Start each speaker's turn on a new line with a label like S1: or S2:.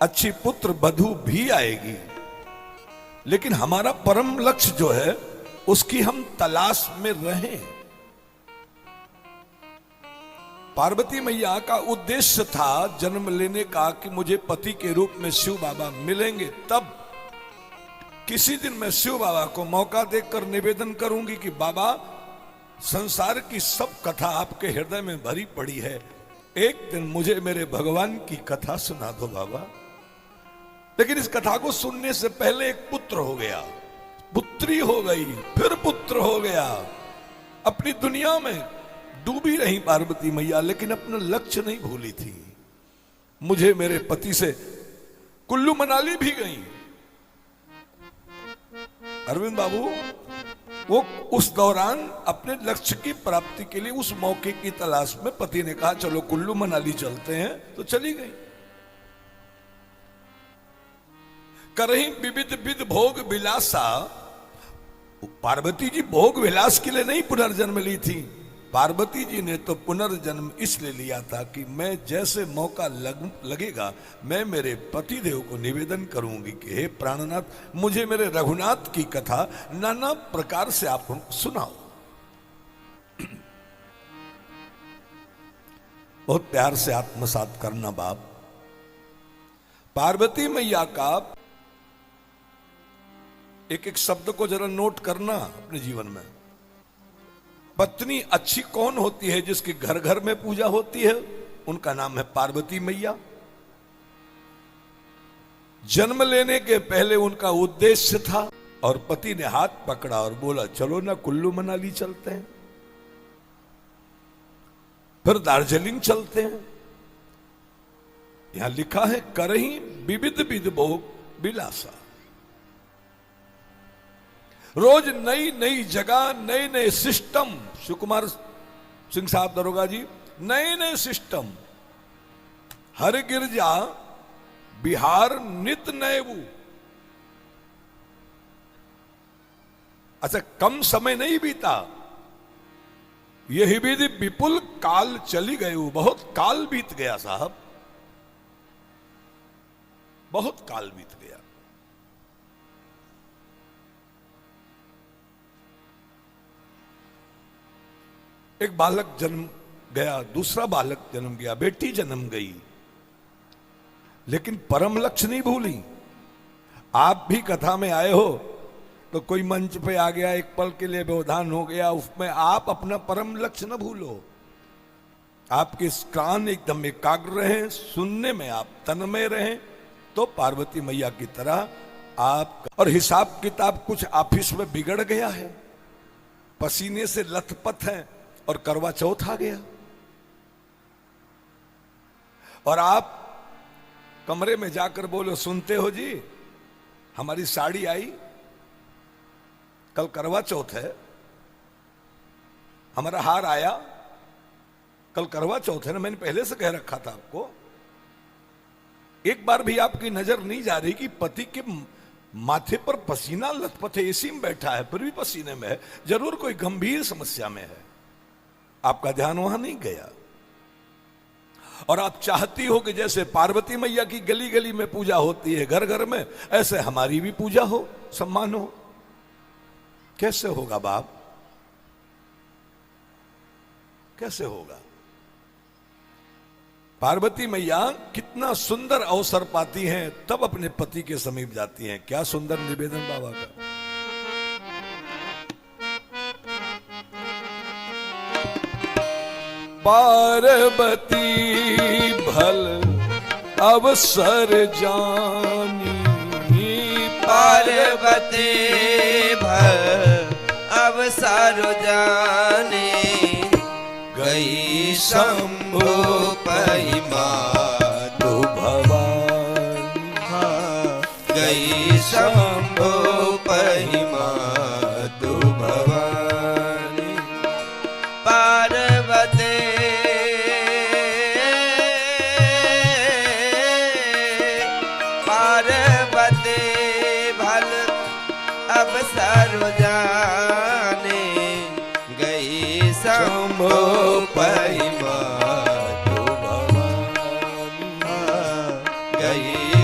S1: अच्छी पुत्र बधू भी आएगी, लेकिन हमारा परम लक्ष्य जो है उसकी हम तलाश में रहें। पार्वती मैया का उद्देश्य था जन्म लेने का कि मुझे पति के रूप में शिव बाबा मिलेंगे, तब किसी दिन मैं शिव बाबा को मौका देकर निवेदन करूंगी कि बाबा संसार की सब कथा आपके हृदय में भरी पड़ी है, एक दिन मुझे मेरे भगवान की कथा सुना दो बाबा। लेकिन इस कथा को सुनने से पहले एक पुत्र हो गया, पुत्री हो गई, फिर पुत्र हो गया। अपनी दुनिया में डूबी रही पार्वती मैया, लेकिन अपना लक्ष्य नहीं भूली थी। मुझे मेरे पति से कुल्लू मनाली भी गई। अरविंद बाबू वो उस दौरान अपने लक्ष्य की प्राप्ति के लिए उस मौके की तलाश में पति ने कहा चलो कुल्लू मनाली चलते हैं, तो चली गई। करही विविध विध भोग विलासा। पार्वती जी भोग विलास के लिए नहीं पुनर्जन्म ली थी, पार्वती जी ने तो पुनर्जन्म इसलिए लिया था कि मैं जैसे मौका लगेगा मैं मेरे पति देव को निवेदन करूंगी कि हे प्राणनाथ, मुझे मेरे रघुनाथ की कथा नाना प्रकार से आप सुनाओ। बहुत प्यार से आत्मसात करना बाप। पार्वती मैया का एक एक शब्द को जरा नोट करना अपने जीवन में। पत्नी अच्छी कौन होती है जिसके घर घर में पूजा होती है? उनका नाम है पार्वती मैया। जन्म लेने के पहले उनका उद्देश्य था और पति ने हाथ पकड़ा और बोला चलो ना कुल्लू मनाली चलते हैं, फिर दार्जिलिंग चलते हैं। यहां लिखा है करही विविध विध भोग विलासा। रोज नई नई जगह, नए नए सिस्टम। शिव कुमार सिंह साहब दरोगा जी, नए नए सिस्टम। हर गिरजा बिहार नित नएबू। अच्छा, कम समय नहीं बीता, यही विधि विपुल काल चली गई। बहुत काल बीत गया साहब, बहुत काल बीत गया। एक बालक जन्म गया, दूसरा बालक जन्म गया, बेटी जन्म गई, लेकिन परम लक्ष्य नहीं भूली। आप भी कथा में आए हो तो कोई मंच पे आ गया, एक पल के लिए व्यवधान हो गया, उसमें आप अपना परम लक्ष्य न भूलो। आपके कान एकदम एकाग्र रहें, सुनने में आप तन्मय रहें, तो पार्वती मैया की तरह आप। और हिसाब किताब कुछ ऑफिस में बिगड़ गया है, पसीने से लथपथ है और करवा चौथ आ गया, और आप कमरे में जाकर बोलो सुनते हो जी हमारी साड़ी आई, कल करवा चौथ है, हमारा हार आया, कल करवा चौथ है ना, मैंने पहले से कह रखा था आपको। एक बार भी आपकी नजर नहीं जा रही कि पति के माथे पर पसीना लथपथ है, एसी में बैठा है फिर भी पसीने में है, जरूर कोई गंभीर समस्या में है। आपका ध्यान वहां नहीं गया। और आप चाहती हो कि जैसे पार्वती मैया की गली गली में पूजा होती है, घर घर में, ऐसे हमारी भी पूजा हो, सम्मान हो। कैसे होगा बाप, कैसे होगा? पार्वती मैया कितना सुंदर अवसर पाती हैं तब अपने पति के समीप जाती हैं। क्या सुंदर निवेदन बाबा का। पार्वती भल अवसर जानी,
S2: पार्वती भल अवसर जानी, गई शंभु महिमा
S1: तो भवानी।
S2: गई शंभु महिमा तो भवानी। पार्वती पार्वती भल अवसर जाने, गई शंभु महिमा तो भवानी। गई